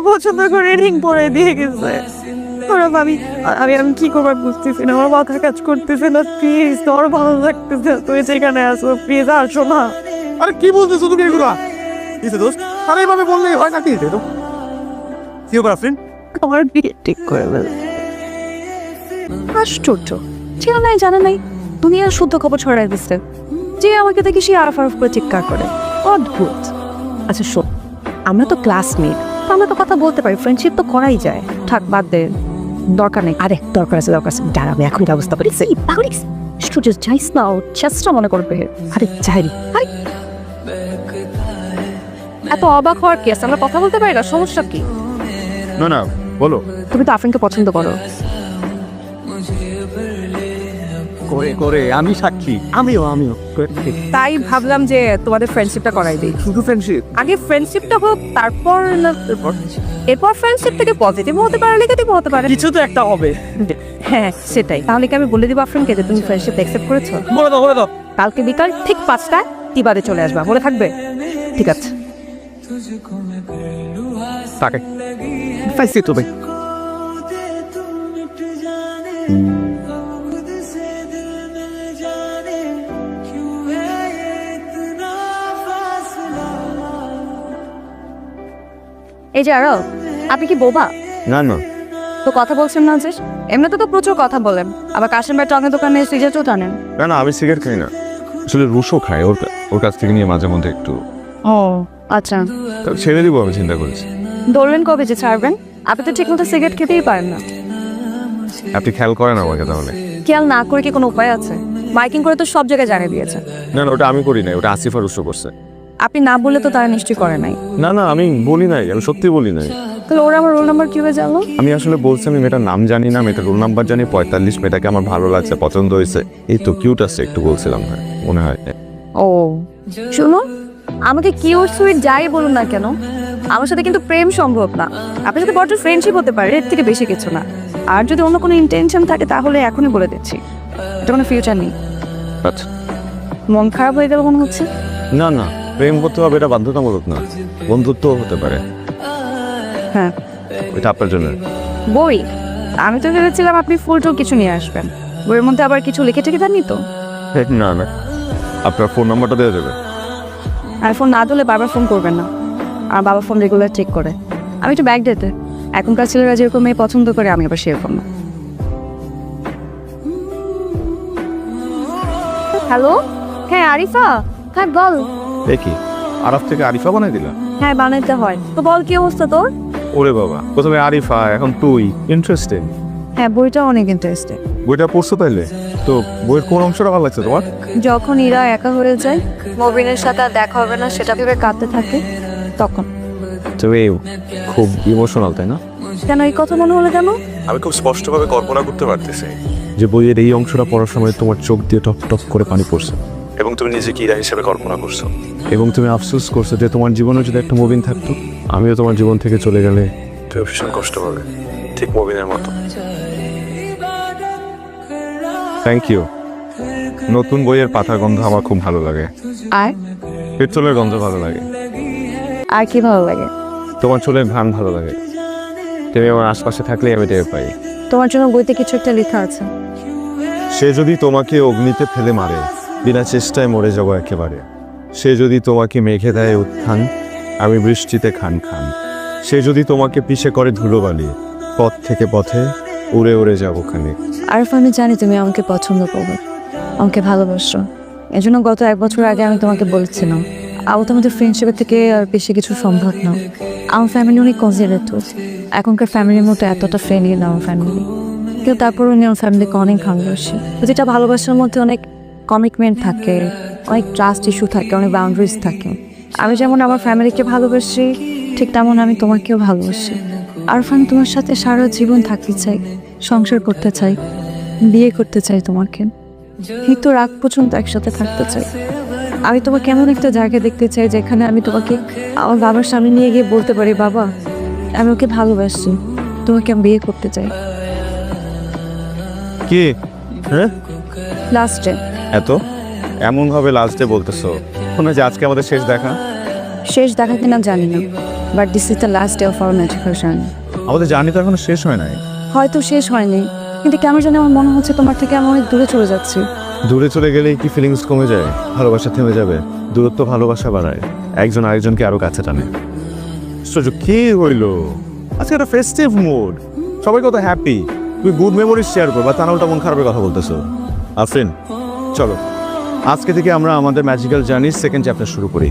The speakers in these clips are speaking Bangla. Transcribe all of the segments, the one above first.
পছন্দ করে রিং পরে দিয়ে গেছে। আমি আমি আমি কি করবার বুঝতেছি না, আমার মাথা কাজ করতেছে না। প্লিজ, তোর ভালো লাগতেছে, তুই যেখানে আসো প্লিজ আসো না। আরে কি বলতেছো তুমি এগুলা? কিসে দোস্ত? আরে এভাবে বললেই হয় না, কি তো কি গার্লফ্রেন্ড? আমার বিয়ে ঠিক করে ফেল। আশ্চর্য, ছিল নাই জানা নাই, দুনিয়ার শুদ্ধ খবর ছড়াই দিচ্ছে যে আমাকে দেখি সে আরফ আরফ করে চিৎকার করে। অদ্ভুত। আচ্ছা শোন, আমরা তো ক্লাসমেট, আমরা তো কথা বলতে পারি, ফ্রেন্ডশিপ তো করাই যায়। থাক বাদ দে, দরকার নেই। আরে দরকার আছে, দরকার আছে, দাঁড়াবে এখন ব্যবস্থা করি। স্টুডিও যাইস না, চেষ্টা মনে করবে। আরে যাই, এত অবাক হওয়ার কি আছে? আমরা কথা বলতে পারি না, সমস্যা কি? না না, বলো। তুমি তো আফরিনকে পছন্দ করো। করে করে আমি সাক্ষী। আমিও তাই ভাবলাম যে তোমাদের ফ্রেন্ডশিপটা করাই দিই। শুধু ফ্রেন্ডশিপ? আগে ফ্রেন্ডশিপটা হোক, তারপর এরপর ফ্রেন্ডশিপ থেকে পজিটিভ হতে পারে, নেগেটিভ হতে পারে, কিছু তো একটা হবে। হ্যাঁ সেটাই। তাহলে কি আমি বলে দিব আফরিনকে যে তুমি ফ্রেন্ডশিপ অ্যাকসেপ্ট করেছো? বলে দাও। কালকে বিকাল ঠিক 5টায় তিবাদে চলে আসবা, মনে থাকবে? ঠিক আছে। তাকে ফাইসি তো ভাই। এই যে আরো, আপনি কি বোবা? না না, তো কথা বলছেন না যে? এমনিতে তো প্রচুর কথা বলেন, আবার কাশেম ভাই টঙের দোকানে সিগারেটও টানেন। না না, আমি সিগারেট খাই না, আসলে রুশো খাই, ওর কাছ থেকে নিয়ে মাঝে মধ্যে একটু। ও আচ্ছা, তবে ছেড়ে দিব আমি চিন্তা করেছি। ধরলেন কবে যে ছাড়বেন? আপনি তো ঠিক মতো সিগারেট খেতেই পারেন না। আপনি খেয়াল করেন আমাকে তাহলে? খেয়াল না করে কি কোনো উপায় আছে? মাইকিং করে তো সব জায়গায় জানিয়ে দিয়েছে। না না, ওটা আমি করি নাই, ওটা আসিফা রুশো করছে। আপনি না বললে তো তারা নিশ্চয়ই করে নাই। না না, আমি বলি নাই, আমি সত্যি বলি নাই। তাহলে ওরা আমার রোল নাম্বার কিভাবে জানলো? আমি আসলে বলছি আমি মেয়েটার নাম জানি না, মেয়েটার রোল নাম্বার জানি 45, মেয়েটাকে আমার ভালো লাগছে, পছন্দ হয়েছে, এই তো কিউট আছে একটু বলছিলাম, হ্যাঁ মনে হয়। ও শুনো, আমাকে কিউট সুইট যাই বলুন না কেন, আমার সাথে কিন্তু প্রেম সম্ভব না। আপনার সাথে বড় ফ্রেন্ডশিপ হতে পারে, এর থেকে বেশি কিছু না। আর যদি অন্য কোনো ইন্টেনশন থাকে তাহলে এখনই বলে দিচ্ছি, এটা কোনো ফিউচার নেই। আচ্ছা। মন খারাপ হয়ে গেল মনে হচ্ছে। না না, প্রেম করতে হবে এটা বাধ্যতামূলক না, বন্ধুত্ব হতে পারে। হ্যাঁ, এটা আপনার জন্য। বই? আমি তো ভেবেছিলাম আপনি ফুল টুল কিছু নিয়ে আসবেন, বইয়ের মধ্যে আবার কিছু লিখে টেকে দেননি তো? না না, আপনার ফোন নাম্বারটা দেওয়া যাবে? আর ফোন না দিলে বারবার ফোন করবেন না, আর বাবা ফোন রেগুলার চেক করে। আমি একটু ব্যাগ দিতে, এখনকার ছেলেরা যেরকম মেয়ে পছন্দ করে আমি আবার সেরকম না। হ্যালো, হ্যাঁ আরিফা, হ্যাঁ বল। দেখি, আরফ থেকে আরিফা বানাই দিলা? হ্যাঁ বানাইতে হয় তো, বল কি অবস্থা তোর? ওরে বাবা, প্রথমে আরিফা, এখন তুই। ইন্টারেস্টিং। হ্যাঁ বইটা অনেক ইন্টারেস্টিং। বইটা পড়ছো তাইলে? তো বইয়ের কোন অংশটা ভালো লাগছে তোমার? যখন ইরা একা হয়ে যায়, মবিনের সাথে আর দেখা হবে না সেটা ভেবে কাঁদতে থাকে, তখন। তুমি খুব ইমোশনাল তাই না? কেন এই কথা মনে হলো কেন? আমি খুব স্পষ্টভাবে কল্পনা করতে পারতেছি যে বইয়ের এই অংশটা পড়ার সময় তোমার চোখ দিয়ে টপ টপ করে পানি পড়ছে, এবং তুমি নিজেকে ইরা হিসেবে কল্পনা করছো, এবং তুমি আফসোস করছো যে তোমার জীবনে যদি একটা মবিন থাকতো, আমিও তোমার জীবন থেকে চলে গেলে তুমি ভীষণ কষ্ট পাবে, ঠিক মবিনের মতো। Thank you. নতুন বইয়ের পাতার গন্ধ আমার খুব ভালো লাগে, আর পেট্রোলের গন্ধ ভালো লাগে, আর কি ভালো লাগে? তোমার চুলের ঘ্রাণ ভালো লাগে, তুমি আমার আশপাশে থাকলেই আমি টের পাই। তোমার জন্য বইতে কিছু একটা লেখা আছে। সে যদি তোমাকে অগ্নিতে ফেলে মারে, বিনা চেষ্টায় মরে যাবো একেবারে। সে যদি তোমাকে মেঘে দেয় উত্থান, আমি বৃষ্টিতে খান খান। সে যদি তোমাকে পিষে করে ধুলোবালি, পথ থেকে পথে উড়ে উড়ে যাবো খানে। আরফ, আমি জানি তুমি আমাকে পছন্দ করবে, আমাকে ভালোবাসো। এজন্য গত 1 বছর আগে আমি তোমাকে বলেছিলাম তো আমাদের ফ্রেন্ডশিপের থেকে আর বেশি কিছু সম্ভব না। আমার ফ্যামিলি অনেক কনজারভেটিভ, এখনকার ফ্যামিলির মতো এতটা ফ্রেন্ডলি না আমার ফ্যামিলি, কিন্তু তারপরে উনি আমার ফ্যামিলিকে অনেক ভালোবাসি। যেটা ভালোবাসার মধ্যে অনেক কমিটমেন্ট থাকে, অনেক ট্রাস্ট ইস্যু থাকে, অনেক বাউন্ডারিজ থাকে। আমি যেমন আমার ফ্যামিলিকে ভালোবাসি, ঠিক তেমন আমি তোমাকেও ভালোবাসি। আরফ, আমি তোমার সাথে সারা জীবন থাকতে চাই, সংসার করতে চাই, বিয়ে করতে চাই তোমাকে, মৃত্যুর আগ পর্যন্ত একসাথে থাকতে চাই। আমি তোমাকে এমন একটা জায়গা দেখতে চাই যেখানে আমি তোমাকে আমার বাবার সামনে নিয়ে গিয়ে বলতে পারি, বাবা আমি ওকে ভালোবাসি, তোমাকে আমি বিয়ে করতে চাই। কি? হ্যাঁ, লাস্টে এত এমন ভাবে লাস্টে বলতেছো মনে হয় যে আজকে আমাদের শেষ দেখা। শেষ দেখা কিনা জানি না, but this is the last day of our magical journey. আমাদের জার্নি তো এখনো শেষ হয় নাই। হয়তো শেষ হয়নি, কিন্তু কেমন জানি আমার মনে হচ্ছে তোমার থেকে আমি অনেক দূরে চলে যাচ্ছি। দূরে চলে গেলেই কি ফিলিংস কমে যায়? ভালোবাসা থেমে যাবে? দূরত্ব ভালোবাসা বাড়ায়, একজন আরেকজনকে আরো কাছে টানে। আশ্চর্য, কি হইলো? আজকে একটা ফেস্টিভ মুড, সবাই কত হ্যাপি। তুই গুড মেমোরিজ শেয়ার করবা, তা না উল্টা মন খারাপের কথা বলতেছো। আফরিন, চলো আজকে থেকে আমরা আমাদের ম্যাজিক্যাল জার্নির সেকেন্ড চ্যাপ্টার শুরু করি।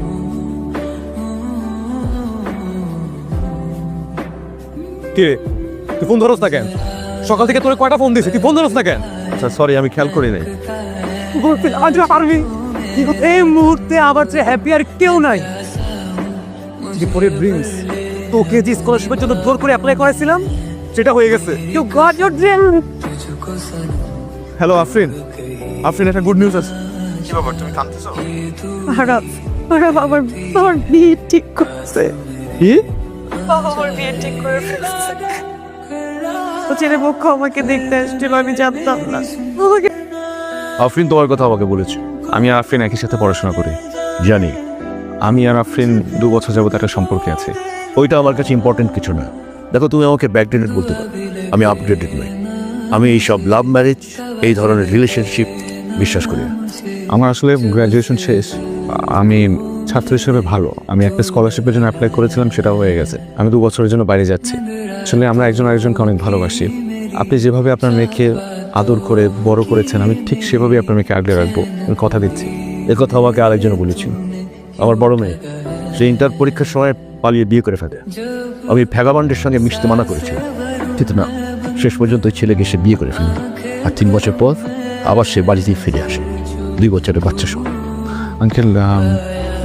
কি রে, তুই ফোন ধরস না কেন? সকাল থেকে তোরে কয়টা ফোন দিয়েছি, তুই ফোন ধরস না কেন? আচ্ছা সরি, আমি খেয়াল করি নাই। আজ পারবি এই মুহূর্তে আবার যে হ্যাপি আর কেউ নাই। পরে ড্রিমস, তোকে যে স্কলারশিপের জন্য জোর করে অ্যাপ্লাই করেছিলাম সেটা হয়ে গেছে। You got your dream. Hello Afrin, Afrin একটা গুড নিউজ আছে। কি ব্যাপার, তুমি কাঁদতেছো? আরাফ আমার বিয়ে ঠিক করছে। কি? আমার বিয়ে ঠিক করে ফেলছে। ও ছেলে পক্ষ আমাকে দেখতে আসছিল, আমি জানতাম না। আমাকে আফরিন তোমার কথা আমাকে বলেছে। আমি আর আফরিন একই সাথে পড়াশোনা করি। জানি আমি আর আফরিন 2 বছর যাবত একটা সম্পর্কে আছে। ওইটা আমার কাছে ইম্পর্টেন্ট কিছু না। দেখো, তুমি আমাকে ব্যাকডেটেড বলতে পারো, আমি আপডেটেড নই। আমি এইসব লাভ ম্যারেজ, এই ধরনের রিলেশনশিপ বিশ্বাস করি না। আমার আসলে গ্র্যাজুয়েশন শেষ, আমি ছাত্র হিসেবে ভালো। আমি একটা স্কলারশিপের জন্য অ্যাপ্লাই করেছিলাম, সেটাও হয়ে গেছে। আমি 2 বছরের জন্য বাইরে যাচ্ছি। আসলে আমরা একজন আরেকজনকে অনেক ভালোবাসি। আপনি যেভাবে আপনার মেয়েকে আদর করে বড় করেছেন, আমি ঠিক সেভাবেই আপনার মেয়েকে আগলে রাখবো, আমি কথা দিচ্ছি। একথা আমাকে আরেকজন বলেছিল। আমার বড় মেয়ে, সে ইন্টার পরীক্ষার সময় পালিয়ে বিয়ে করে ফেলে। আমি ভ্যাগাবান্ডের সঙ্গে মিশতে মানা করেছি, কিন্তু না, শেষ পর্যন্ত ওই ছেলেকে সে বিয়ে করে ফেলে। আর 3 বছর পর আবার সে বাড়িতেই ফিরে আসে, 2 বছরের বাচ্চা সহ। আঙ্কেল,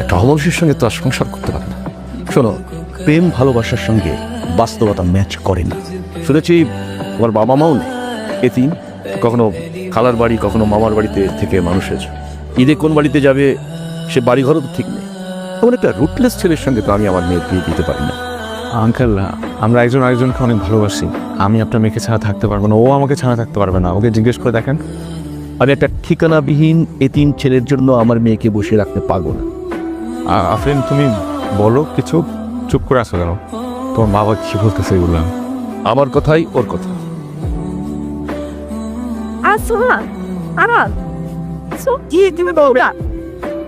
একটা অমানুষের সঙ্গে তো আর সংসার করতে পারে না। শোনো, প্রেম ভালোবাসার সঙ্গে বাস্তবতা ম্যাচ করে না। শুনেছি তোমার বাবা মাও নেই, এতিম, কখনো খালার বাড়ি কখনো মামার বাড়িতে থেকে মানুষের। ঈদে কোন বাড়িতে যাবে সে বাড়িঘরও তো ঠিক নেই। এমন একটা রুটলেস ছেলের সঙ্গে তো আমি আমার মেয়ের বিয়ে দিতে পারি না। আঙ্কেল, আমরা একজন আরেকজনকে অনেক ভালোবাসি। আমি আপনার মেয়েকে ছাড়া থাকতে পারবো না, ও আমাকে ছাড়া থাকতে পারবে না। ওকে জিজ্ঞেস করে দেখেন। আমি একটা ঠিকানাবিহীন এতিম ছেলের জন্য আমার মেয়েকে বসিয়ে রাখতে পারবো না। আফরিন, তুমি বলো কিছু, চুপ করে আসো কেন? তোমার বাবা কি বলতেছে এগুলো? আমার কথাই ওর কথা। আসো না আরাফ, কি তুমি বলবে?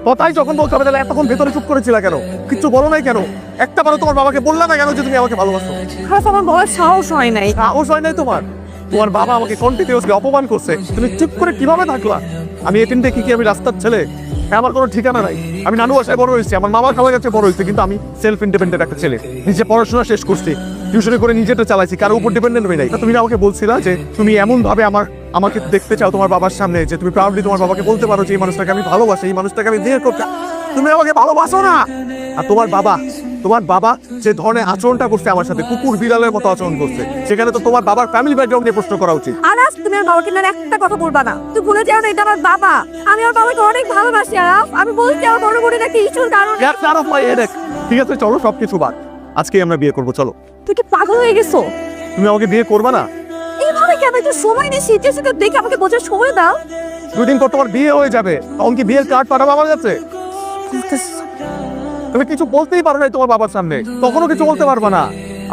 কথাই যখন বলতে হবে, তাহলে এতক্ষণ ভেতরে চুপ করেছিল কেন? কিচ্ছু বলো নাই কেন? একটা বারো তোমার বাবাকে বললা না কেন যে তুমি আমাকে ভালোবাসো? আরাফ আমার বলার সাহস হয় নাই। সাহস হয় নাই তোমার? তোমার বাবা আমাকে কন্টিনিউয়াসলি অপমান করছে, তুমি চুপ করে কিভাবে থাকলা? আমি এতিম দেখি কি আমি রাস্তার ছেলে? আমার কোনো ঠিকানা নাই। আমি নানু বাসায় বড় হয়েছি, আমার মামা খাওয়া কাছে বড় হয়েছে, কিন্তু আমি সেলফ ইন্ডিপেন্ডেন্ট একটা ছেলে। নিজে পড়াশোনা শেষ করছি, টিউশনি করে নিজেটা চালাইছি, কারোর উপর ডিপেন্ডেন্ট হয়ে নাই। তুমি না আমাকে বলছিলা যে তুমি এমন ভাবে আমাকে দেখতে চাও তোমার বাবার সামনে, যে তুমি প্রাউডলি তোমার বাবাকে বলতে পারো যে এই মানুষটাকে আমি ভালোবাসি, এই মানুষটাকে আমি বিয়ে করতে। তুমি আমাকে ভালোবাসো না। আর তোমার বাবা যে ধরনের আচরণটা করছে আমার সাথে, কুকুর বিড়ালের মতো আচরণ করছে, সেখানে তো তোমার বাবার ফ্যামিলি ব্যাকগ্রাউন্ড নিয়ে প্রশ্ন করা উচিত। আরাফ, তুমি আমার বাবাকে না একটা কথা বলবা না। তুই ভুলে যাও না, এটা আমার বাবা। আমি আমার বাবাকে অনেক ভালোবাসি আরাফ। আমি বলছি আমার বড় বোনের একটা ইস্যুর কারণে। ঠিক আছে, চলো সবকিছু বাদ, আজকে আমরা বিয়ে করবো। চলো। তুই কি পাগল হয়ে গেছো? তুমি আমাকে বিয়ে করবা না? এইভাবে কেন? একটু সময় নিয়ে সিচুয়েশনটা দেখে আমাকে বোঝার সময় দাও। 2 দিন পর তোমার বিয়ে হয়ে যাবে, তখন কি বিয়ের কার্ড পাঠাবো আমার কাছে? তুমি কিছু বলতেই পারো না তোমার বাবার সামনে, তখনও কিছু বলতে পারবা না।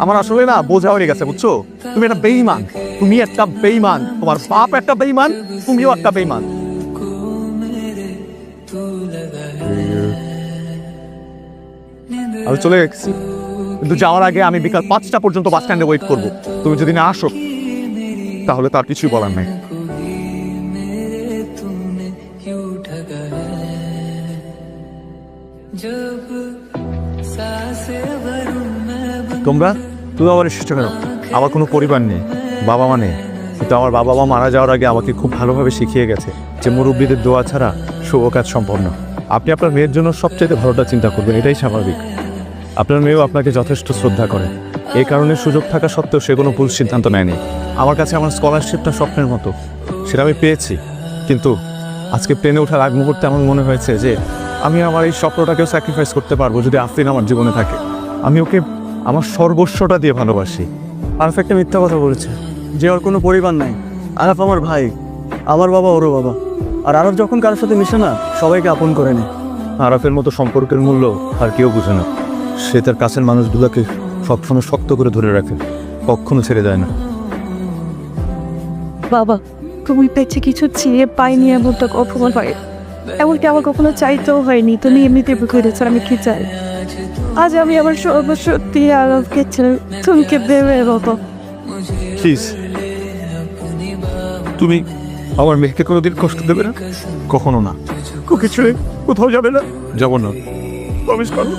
আমার আসলে না বোঝা হয়ে গেছে, বুঝছো? তুমি একটা বেঈমান, তুমি একটা বেঈমান, তোমার বাপ একটা বেঈমান, তুমিও একটা বেঈমান। আমি চলে গেছি, কিন্তু যাওয়ার আগে আমি বিকাল 5টা পর্যন্ত বাস স্ট্যান্ডে ওয়েট করবো। তুমি যদি না আসো তাহলে তার কিছুই বলার নাই। তুমি আমার এসেছো কেন? আমার কোনো পরিবার নেই, বাবা মা নেই, কিন্তু আমার বাবা মা মারা যাওয়ার আগে আমাকে খুব ভালোভাবে শিখিয়ে গেছে যে মুরব্বীদের দোয়া ছাড়া শুভ কাজ সম্পন্ন। আপনি আপনার মেয়ের জন্য সবচেয়ে ভালোটা চিন্তা করবেন, এটাই স্বাভাবিক। আপনার মেয়েও আপনাকে যথেষ্ট শ্রদ্ধা করে, এই কারণে সুযোগ থাকা সত্ত্বেও সে কোনো ভুল সিদ্ধান্ত নেয়নি। আমার কাছে আমার স্কলারশিপটা স্বপ্নের মতো, সেটা আমি পেয়েছি। কিন্তু আজকে প্লেনে ওঠার আগ মুহূর্তে আমার মনে হয়েছে যে আমি আমার এই স্বপ্নটাকেও স্যাক্রিফাইস করতে পারবো যদি আফরিন আমার জীবনে থাকে। আমি ওকে আমার সর্বস্বটা দিয়ে ভালোবাসি। আরাফ একটা মিথ্যা কথা বলেছে যে ওর কোনো পরিবার নাই। আরাফ আমার ভাই, আমার বাবা ওরও বাবা। আর আরাফ যখন কারোর সাথে মিশে না, সবাইকে আপন করে নেয়। আরাফের মতো সম্পর্কের মূল্য আর কেউ বুঝে না। সে তার কাছের মানুষগুলোকে সবসময় শক্ত করে ধরে রাখে, কখনো ছেড়ে যায় না। বাবা, তুমি পেয়েছে কিছু চেয়ে পাইনি এমনটা অপমান হয়, এমনকি আমার কখনো চাইতেও হয়নি। তুমি এমনিতে বুঝেছো আমি কি চাই। আজ আমি আমার সর্বসত্যি আরবকে ছেড়ে তুমি কে ভেবে মতো। প্লিজ, তুমি আমার মেয়েকে কোনোদিন কষ্ট দেবে না? কখনো না। ওকে ছেড়ে কোথাও যাবে না? যাব না। প্রমিস করো।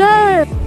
Yeah!